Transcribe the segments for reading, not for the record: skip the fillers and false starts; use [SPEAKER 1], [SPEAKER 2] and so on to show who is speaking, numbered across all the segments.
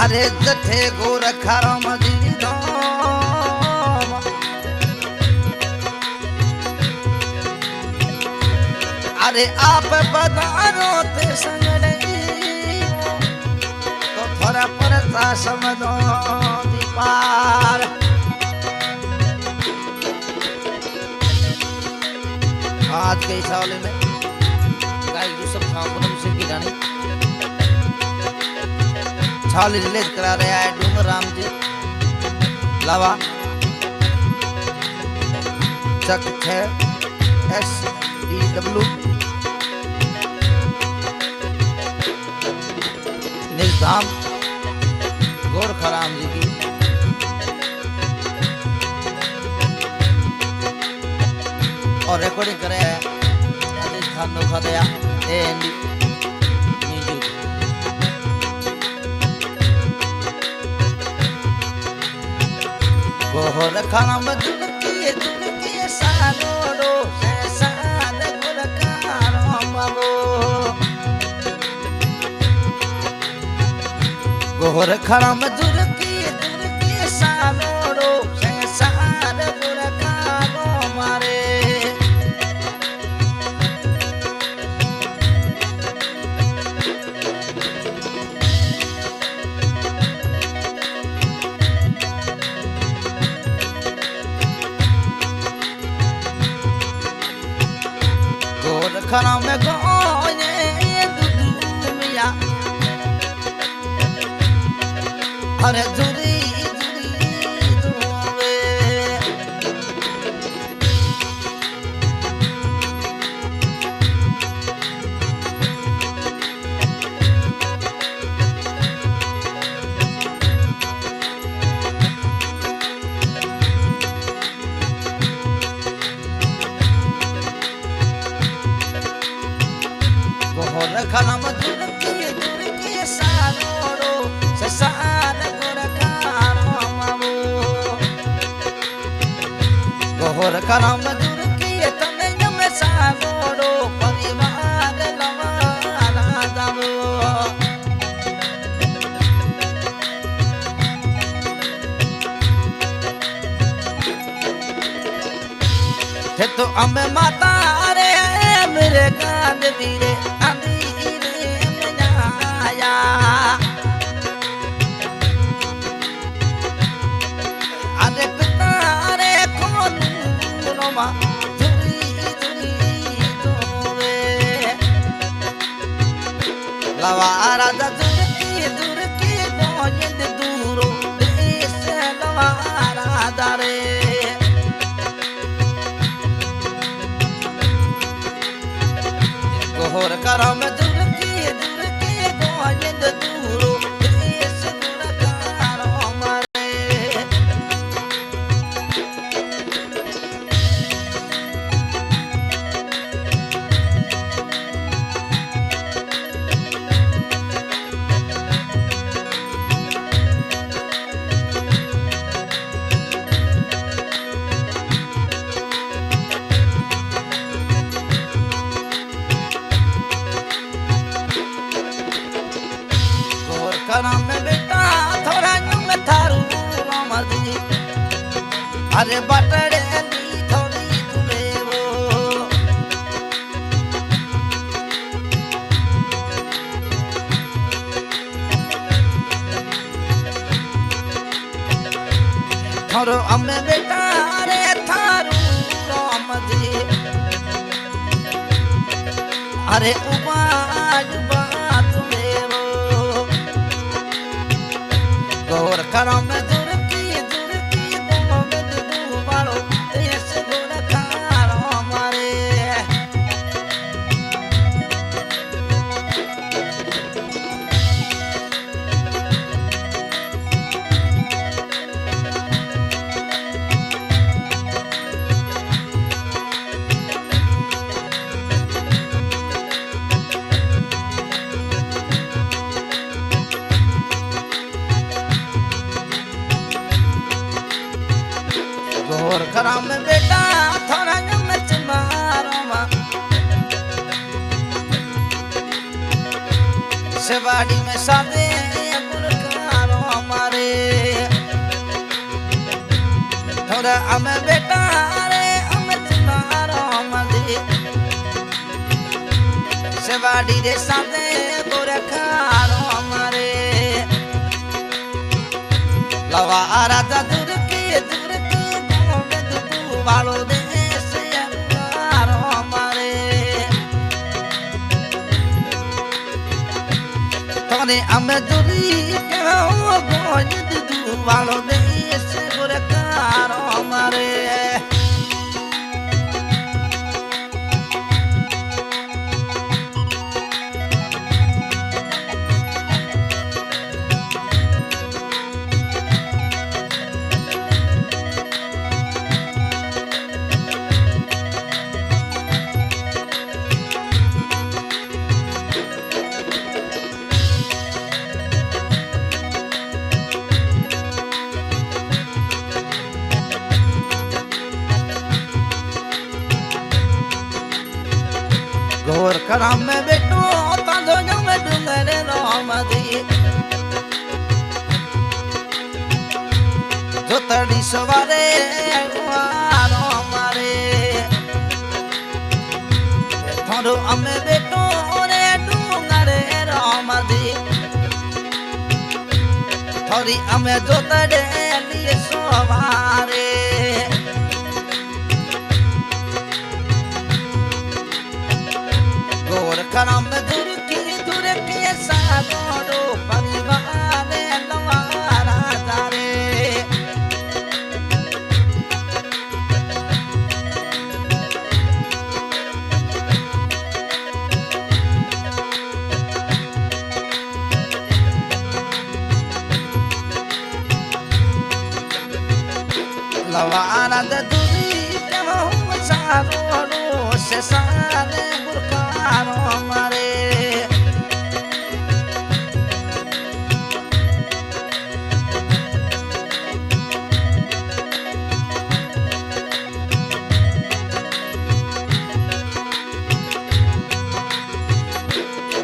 [SPEAKER 1] अरे जठे गोरखाराम जी धाम अरे आप पधारो ते संगड़े तो थोड़ा परता समझो दीपार आज के इस हवाले में गाय यूसुफ खान पूनम सिंह की रानी छाली रिलीज करा रहा है डूंगर राम जी लावा चक 6 SDW निजाम गोरखा राम जी की और रिकॉर्डिंग करे है अजीत खान नोखा दया एंडी म्यूजिक गोहर खाना में दुनकी सालोड़ो से साद गोरखारो मबो गोहर खाना में दुनकी सालोड़ो से साद गोरखारो मारे खाना में गोये दुनिया अरे जुरी दुवे खाना में दुनकी सालोड़ो से साद गोरखारो मबो गोहर खाना में दुनकी तने में सालोड़ो परिवार लवारा जाबो थे तो अम्बे माता रे मेरे कान वीरे अरे पिता रे कौन मा लवारा दुरकी गोयद दूरो देश लवारा दारे गोहर करम दुरकी गोयद दूरो देश गोरखारो मारे गोरखा में बेटा थोड़ा यूं थारू रामजी अरे बटड़े ली थोड़ी तुले वो थोरो अम्मे बेटा रे थारू रामजी अरे उबाज गोरखा में दुरकी गोविंद दूबालो देश गोरखारो मारे गोरखा में बेटा थोड़ा नच मारो मा सेवाड़ी में सादे गुरकारो थोड़ा हमें बेटा रे हमें चिनारो मदी सेवाड़ी रे साथे गोरे खारो हमारे लवा राजा दूर के गोविंद तू वालो देश यारो हमारे तोने हमें दूरी के गोविंद तू वालो देश गोरे खारो हमारे गोर कराम में बेटो तांदो जो में डूंगरे रोमदी जो तड़ी सवारे वारो हमारे थारो हमें बेटो रे डूंगरे रोमदी थोड़ी हमें जो तड़े लिए सवारे करम दूर की सागरो परिवार लवारा जारे लवारा दूरी के सागरो से सारे बुरकारो हमारे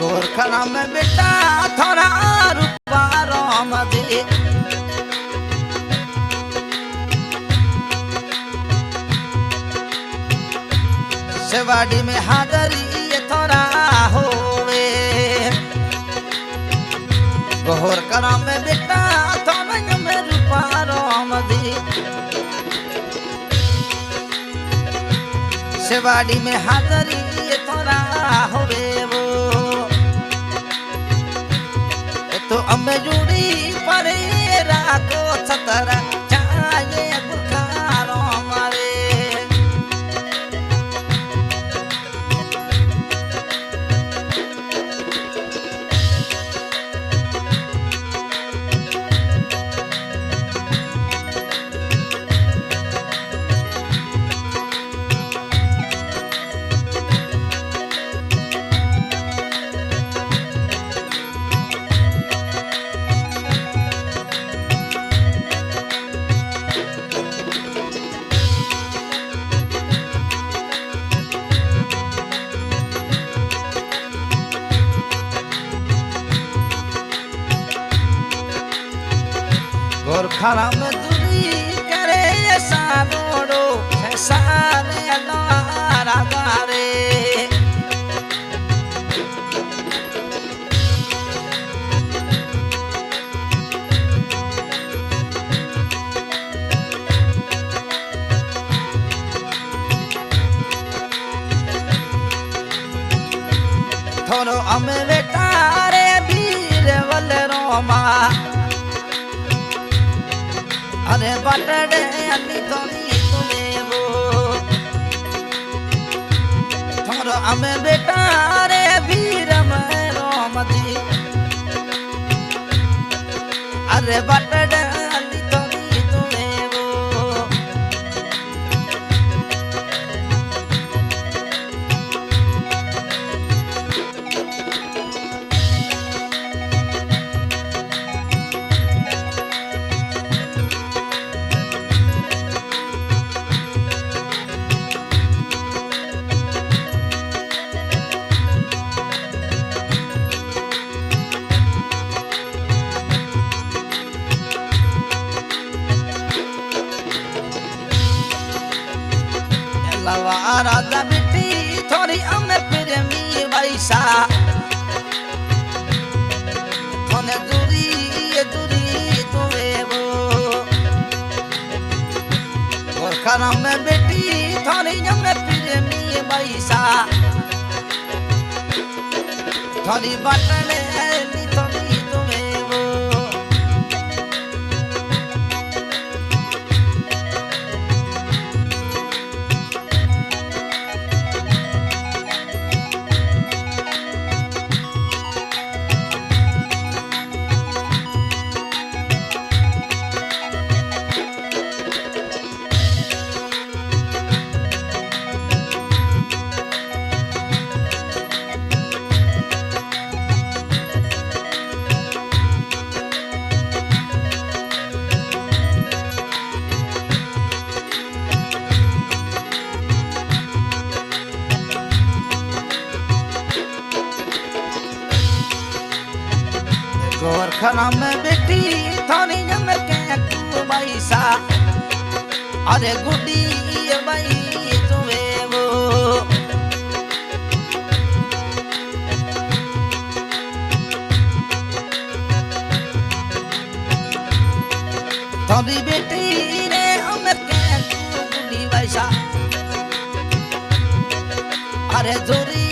[SPEAKER 1] गोरखा में बेटा थोड़ा रूपारो मदी सेवाड़ी में हाजरी ये थोड़ा होवे गोहर करा में बेटा थोड़ा में रूपारो मदी सेवाड़ी में हाजरी ये थोड़ा होवे वो तो हमें जुड़ी परे राखो छतरा चाहिए बुखारो हमारे गोरखा में दूरी करे सागरो सारे लवारा गारे थोरो हमें बेटा रे वीर वल रोमा अरे बटड़े अली थोड़ी तुले वो थोरो हमें बेटा रे वीर में रोमदी अरे बटड़े अली थोड़ी तुले वो लवा राजा बेटी थोड़ी हमें प्रेमी वैसा थोने दूरी तुवे वो गोरखा में बेटी थोड़ी हमें प्रेमी वैसा थोड़ी बटने थोड़ी तुवे वो गोरखा में बेटी थोड़ी जम के तू वैसा अरे गुड्डी भाई तुवे वो थोड़ी बेटी रे हम के तू गुड्डी वैसा अरे जोरी